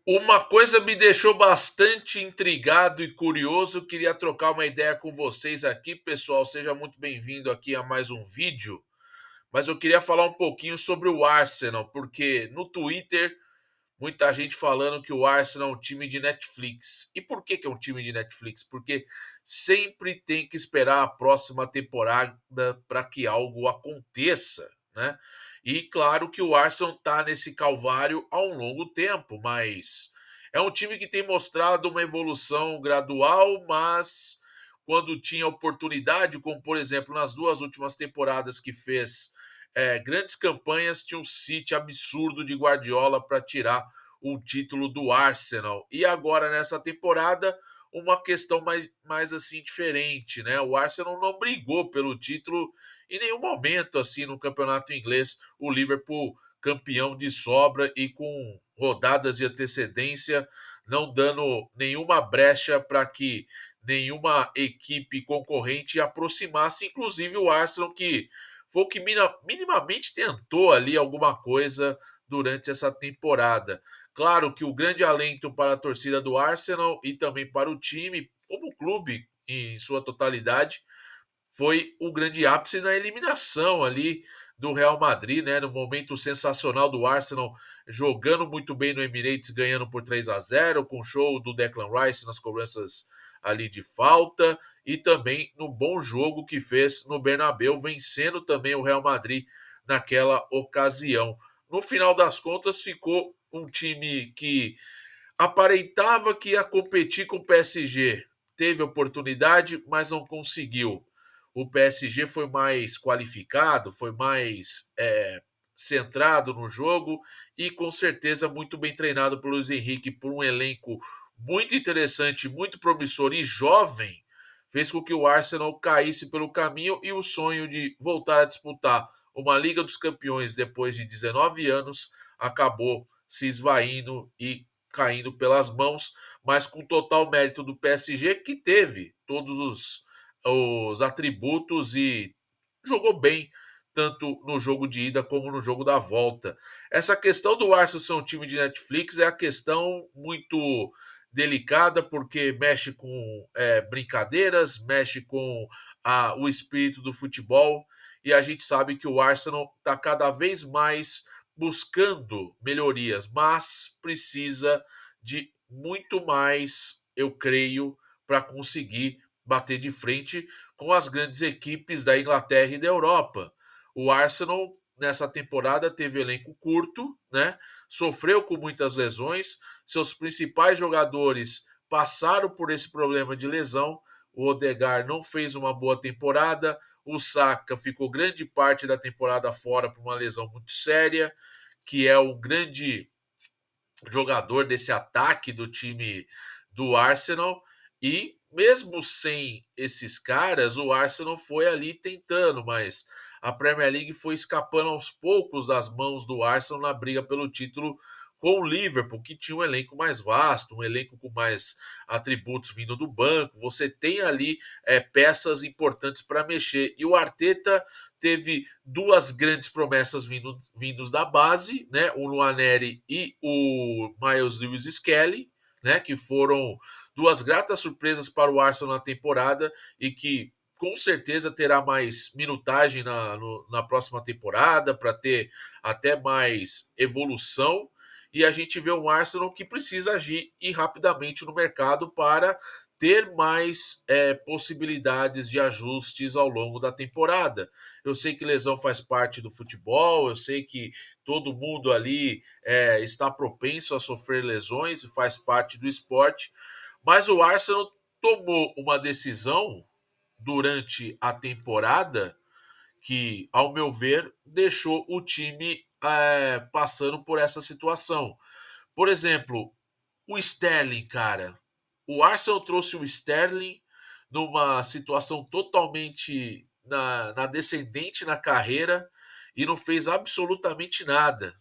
Uma coisa me deixou bastante intrigado e curioso, queria trocar uma ideia com vocês aqui, pessoal. Seja muito bem-vindo aqui a mais um vídeo. Mas eu queria falar um pouquinho sobre o Arsenal, porque no Twitter muita gente falando que o Arsenal é um time de Netflix. E por que é um time de Netflix? Porque sempre tem que esperar a próxima temporada para que algo aconteça, né? E claro que o Arsenal está nesse calvário há um longo tempo, mas é um time que tem mostrado uma evolução gradual, mas quando tinha oportunidade, como por exemplo nas duas últimas temporadas que fez grandes campanhas, tinha um City absurdo de Guardiola para tirar o título do Arsenal. E agora nessa temporada, uma questão mais assim diferente, né? O Arsenal não brigou pelo título em nenhum momento assim no campeonato inglês. O Liverpool campeão de sobra e com rodadas de antecedência, não dando nenhuma brecha para que nenhuma equipe concorrente aproximasse, inclusive o Arsenal, que foi o que minimamente tentou ali alguma coisa durante essa temporada. Claro que o grande alento para a torcida do Arsenal e também para o time, como clube em sua totalidade, foi o grande ápice na eliminação ali do Real Madrid, né? No momento sensacional do Arsenal, jogando muito bem no Emirates, ganhando por 3-0, com show do Declan Rice nas cobranças ali de falta e também no bom jogo que fez no Bernabéu, vencendo também o Real Madrid naquela ocasião. No final das contas, ficou um time que aparentava que ia competir com o PSG. Teve oportunidade, mas não conseguiu. O PSG foi mais qualificado, foi mais centrado no jogo e com certeza muito bem treinado pelo Luiz Henrique, por um elenco muito interessante, muito promissor e jovem, fez com que o Arsenal caísse pelo caminho e o sonho de voltar a disputar uma Liga dos Campeões depois de 19 anos acabou se esvaindo e caindo pelas mãos, mas com total mérito do PSG, que teve todos os atributos e jogou bem, tanto no jogo de ida como no jogo da volta. Essa questão do Arsenal ser um time de Netflix é a questão muito delicada, porque mexe com brincadeiras, mexe com o espírito do futebol, e a gente sabe que o Arsenal está cada vez mais buscando melhorias, mas precisa de muito mais, eu creio, para conseguir bater de frente com as grandes equipes da Inglaterra e da Europa. O Arsenal, nessa temporada, teve elenco curto, né? Sofreu com muitas lesões, seus principais jogadores passaram por esse problema de lesão. O Odegaard não fez uma boa temporada, o Saka ficou grande parte da temporada fora por uma lesão muito séria, que é o grande jogador desse ataque do time do Arsenal. E mesmo sem esses caras, o Arsenal foi ali tentando, mas a Premier League foi escapando aos poucos das mãos do Arsenal na briga pelo título com o Liverpool, que tinha um elenco mais vasto, um elenco com mais atributos vindo do banco. Você tem ali peças importantes para mexer. E o Arteta teve duas grandes promessas vindos da base, né? O Nwaneri e o Miles Lewis Skelly, né? Que foram duas gratas surpresas para o Arsenal na temporada e que com certeza terá mais minutagem na próxima temporada para ter até mais evolução. E a gente vê um Arsenal que precisa agir e rapidamente no mercado para ter mais possibilidades de ajustes ao longo da temporada. Eu sei que lesão faz parte do futebol, eu sei que todo mundo ali está propenso a sofrer lesões, faz parte do esporte, mas o Arsenal tomou uma decisão durante a temporada que, ao meu ver, deixou o time passando por essa situação. Por exemplo, o Sterling, cara. O Arsenal trouxe o Sterling numa situação totalmente na descendente na carreira e não fez absolutamente nada.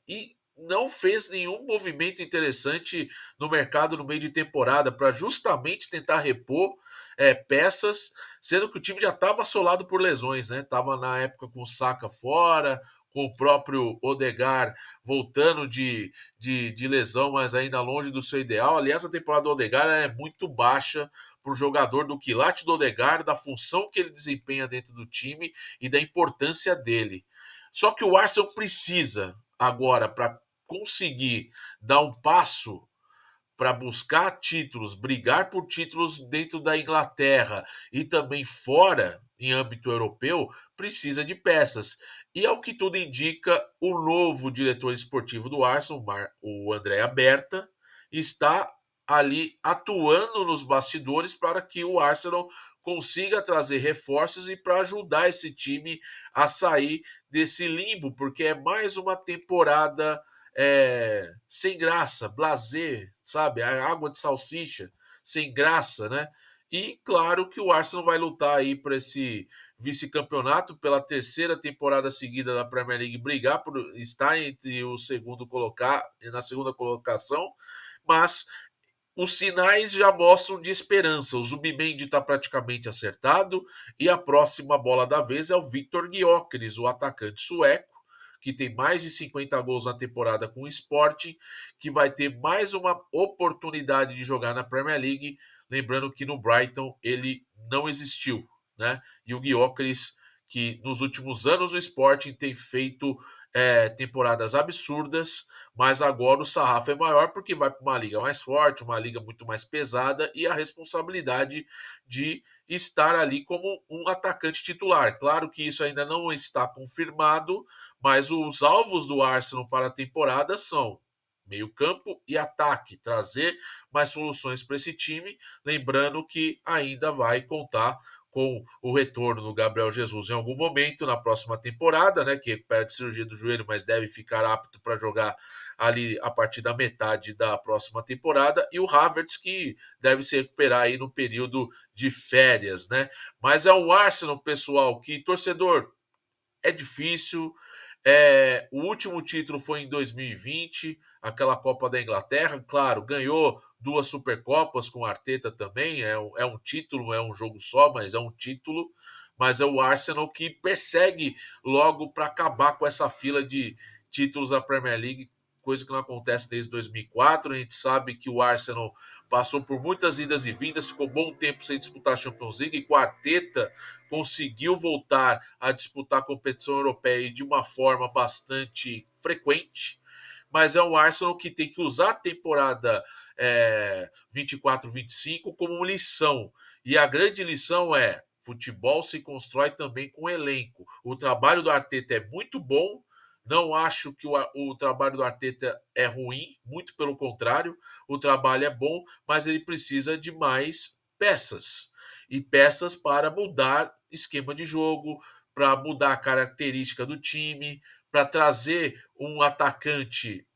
E não fez nenhum movimento interessante no mercado no meio de temporada para justamente tentar repor peças, sendo que o time já estava assolado por lesões, né? Tava na época com o Saka fora, com o próprio Odegaard voltando de lesão, mas ainda longe do seu ideal. Aliás, a temporada do Odegaard é muito baixa para o jogador do quilate do Odegaard, da função que ele desempenha dentro do time e da importância dele. Só que o Arsenal precisa agora, para conseguir dar um passo para buscar títulos, brigar por títulos dentro da Inglaterra e também fora, em âmbito europeu, precisa de peças. E ao que tudo indica, o novo diretor esportivo do Arsenal, o Andrea Berta, está ali atuando nos bastidores para que o Arsenal consiga trazer reforços e para ajudar esse time a sair desse limbo, porque é mais uma temporada sem graça, blazer, sabe? A água de salsicha, sem graça, né? E claro que o Arsenal vai lutar aí por esse vice-campeonato pela terceira temporada seguida da Premier League, brigar por estar entre o segundo colocar na segunda colocação, mas os sinais já mostram de esperança. O Zubimendi está praticamente acertado e a próxima bola da vez é o Victor Gyökeres, o atacante sueco, que tem mais de 50 gols na temporada com o Sporting, que vai ter mais uma oportunidade de jogar na Premier League. Lembrando que no Brighton ele não existiu, né? E o Gyökeres, que nos últimos anos o Sporting tem feito temporadas absurdas, mas agora o sarrafo é maior porque vai para uma liga mais forte, uma liga muito mais pesada e a responsabilidade de estar ali como um atacante titular. Claro que isso ainda não está confirmado, mas os alvos do Arsenal para a temporada são meio-campo e ataque, trazer mais soluções para esse time, lembrando que ainda vai contar com o retorno do Gabriel Jesus em algum momento na próxima temporada, né, que recupera de cirurgia do joelho, mas deve ficar apto para jogar ali a partir da metade da próxima temporada, e o Havertz, que deve se recuperar aí no período de férias, né? Mas é um Arsenal, pessoal, que torcedor é difícil. O último título foi em 2020, aquela Copa da Inglaterra. Claro, ganhou duas Supercopas com o Arteta também. É um título, é um jogo só, mas é um título. Mas é o Arsenal que persegue logo para acabar com essa fila de títulos da Premier League, coisa que não acontece desde 2004. A gente sabe que o Arsenal passou por muitas idas e vindas, ficou bom tempo sem disputar a Champions League, e com o Arteta conseguiu voltar a disputar a competição europeia de uma forma bastante frequente, mas é um Arsenal que tem que usar a temporada 24-25 como lição. E a grande lição é: futebol se constrói também com elenco. O trabalho do Arteta é muito bom. Não acho que o trabalho do Arteta é ruim, muito pelo contrário, o trabalho é bom, mas ele precisa de mais peças. E peças para mudar esquema de jogo, para mudar a característica do time, para trazer um atacante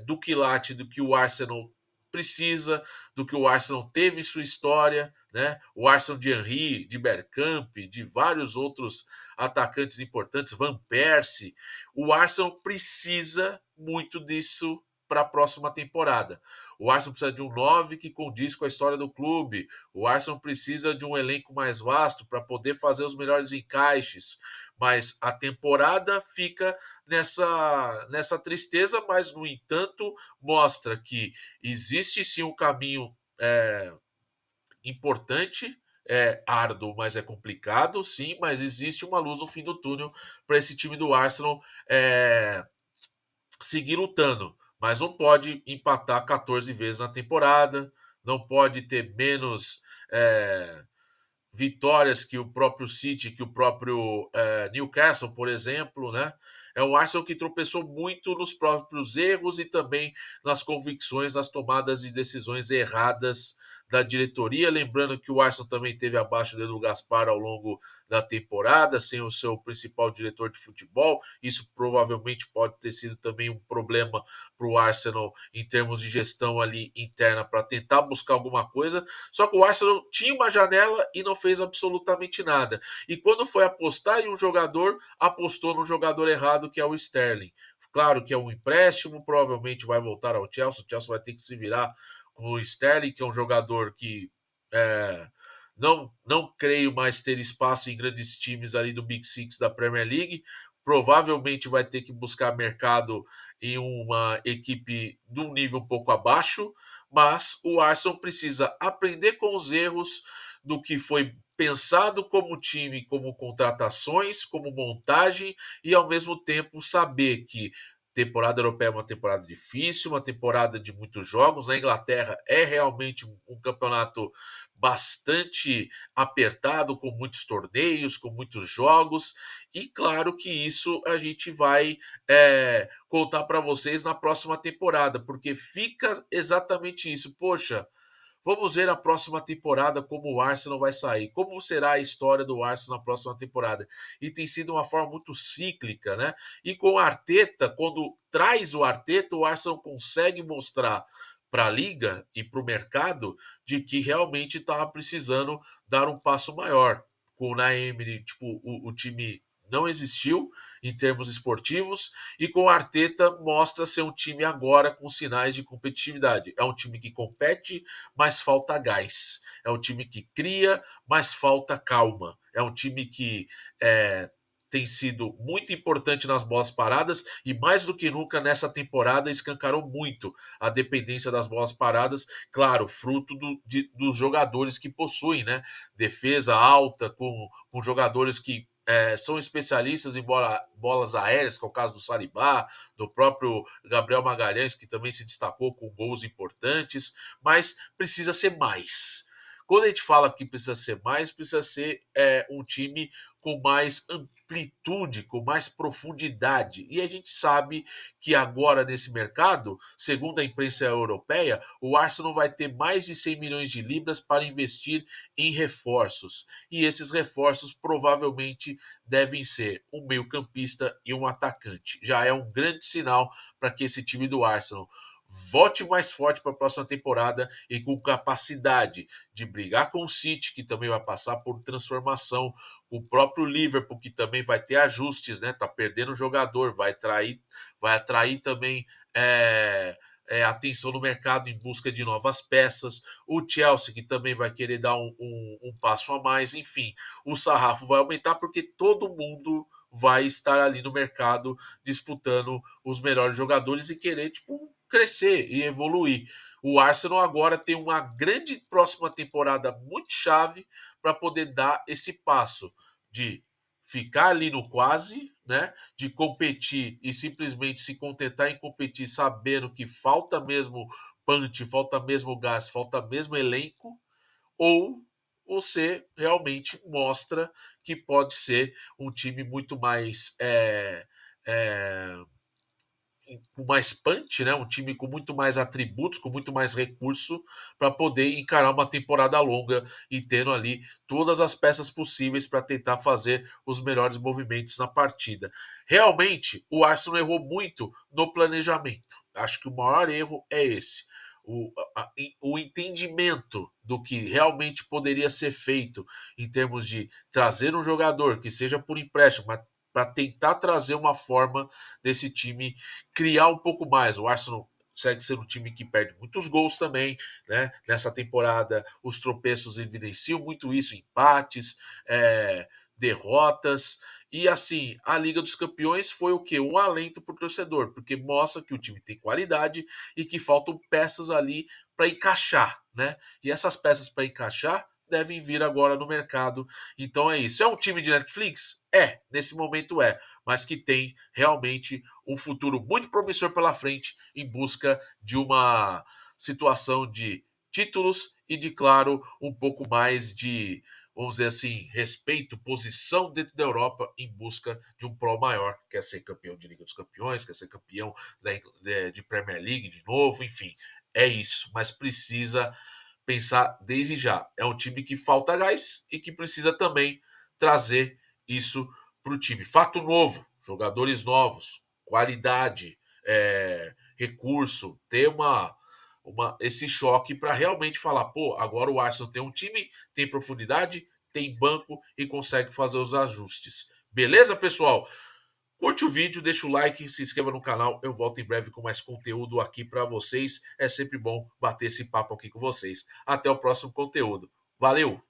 do quilate do que o Arsenal precisa, do que o Arsenal teve em sua história, né? O Arsenal de Henry, de Bergkamp, de vários outros atacantes importantes, Van Persie. O Arsenal precisa muito disso para a próxima temporada. O Arsenal precisa de um 9 que condiz com a história do clube. O Arsenal precisa de um elenco mais vasto para poder fazer os melhores encaixes. Mas a temporada fica nessa tristeza, mas, no entanto, mostra que existe sim um caminho importante, árduo, mas é complicado, sim, mas existe uma luz no fim do túnel para esse time do Arsenal seguir lutando. Mas não pode empatar 14 vezes na temporada, não pode ter menos vitórias que o próprio City, que o próprio Newcastle, por exemplo, né? É um Arsenal que tropeçou muito nos próprios erros e também nas convicções, nas tomadas de decisões erradas da diretoria. Lembrando que o Arsenal também teve abaixo do Edu Gaspar ao longo da temporada, sem o seu principal diretor de futebol. Isso provavelmente pode ter sido também um problema para o Arsenal em termos de gestão ali interna para tentar buscar alguma coisa. Só que o Arsenal tinha uma janela e não fez absolutamente nada. E quando foi apostar em um jogador, apostou no jogador errado, que é o Sterling. Claro que é um empréstimo, provavelmente vai voltar ao Chelsea. O Chelsea vai ter que se virar com o Sterling, que é um jogador que não creio mais ter espaço em grandes times ali do Big Six da Premier League. provavelmente vai ter que buscar mercado em uma equipe de um nível um pouco abaixo, mas o Arsenal precisa aprender com os erros do que foi pensado como time, como contratações, como montagem, e ao mesmo tempo saber que temporada europeia é uma temporada difícil, uma temporada de muitos jogos. Na Inglaterra é realmente um campeonato bastante apertado, com muitos torneios, com muitos jogos, e claro que isso a gente vai contar para vocês na próxima temporada, porque fica exatamente isso. Poxa, vamos ver a próxima temporada como o Arsenal vai sair, como será a história do Arsenal na próxima temporada. E tem sido uma forma muito cíclica, né? E com o Arteta, quando traz o Arsenal consegue mostrar para a liga e para o mercado de que realmente estava precisando dar um passo maior. Com o Naemery, tipo, o time não existiu em termos esportivos, e com o Arteta mostra ser um time agora com sinais de competitividade. É um time que compete, mas falta gás. É um time que cria, mas falta calma. É um time que tem sido muito importante nas bolas paradas e mais do que nunca nessa temporada escancarou muito a dependência das bolas paradas, claro, fruto dos jogadores que possuem, né? Defesa alta, com jogadores que são especialistas em bolas aéreas, que é o caso do Saribá, do próprio Gabriel Magalhães, que também se destacou com gols importantes, mas precisa ser mais. Quando a gente fala que precisa ser mais, precisa ser um time com mais amplitude, com mais profundidade. E a gente sabe que agora nesse mercado, segundo a imprensa europeia, o Arsenal vai ter mais de 100 milhões de libras para investir em reforços. E esses reforços provavelmente devem ser um meio-campista e um atacante. Já é um grande sinal para que esse time do Arsenal volte mais forte para a próxima temporada e com capacidade de brigar com o City, que também vai passar por transformação, o próprio Liverpool, que também vai ter ajustes, né? Tá perdendo jogador, vai atrair também atenção no mercado em busca de novas peças. O Chelsea, que também vai querer dar um passo a mais. Enfim, o sarrafo vai aumentar porque todo mundo vai estar ali no mercado disputando os melhores jogadores e querer, tipo, crescer e evoluir. O Arsenal agora tem uma grande próxima temporada muito chave para poder dar esse passo de ficar ali no quase, né? De competir e simplesmente se contentar em competir sabendo que falta mesmo punch, falta mesmo gás, falta mesmo elenco, ou você realmente mostra que pode ser um time muito mais é, com mais punch, né? Um time com muito mais atributos, com muito mais recurso para poder encarar uma temporada longa e tendo ali todas as peças possíveis para tentar fazer os melhores movimentos na partida. Realmente, o Arsenal errou muito no planejamento. Acho que o maior erro é esse. O entendimento do que realmente poderia ser feito em termos de trazer um jogador que seja por empréstimo, mas para tentar trazer uma forma desse time criar um pouco mais. O Arsenal segue sendo um time que perde muitos gols também, né? Nessa temporada, os tropeços evidenciam muito isso, empates, derrotas. E assim, a Liga dos Campeões foi o quê? Um alento para o torcedor, porque mostra que o time tem qualidade e que faltam peças ali para encaixar, né? E essas peças para encaixar devem vir agora no mercado. Então é isso. É um time de Netflix? Nesse momento mas que tem realmente um futuro muito promissor pela frente em busca de uma situação de títulos e de, claro, um pouco mais de, vamos dizer assim, respeito, posição dentro da Europa em busca de um pró maior. Quer ser campeão de Liga dos Campeões, quer ser campeão de Premier League de novo, enfim, é isso. Mas precisa pensar desde já. É um time que falta gás e que precisa também trazer isso para o time. Fato novo, jogadores novos, qualidade, recurso, ter esse choque para realmente falar, pô, agora o Arsenal tem um time, tem profundidade, tem banco e consegue fazer os ajustes. Beleza, pessoal? Curte o vídeo, deixa o like, se inscreva no canal. Eu volto em breve com mais conteúdo aqui para vocês. É sempre bom bater esse papo aqui com vocês. Até o próximo conteúdo. Valeu!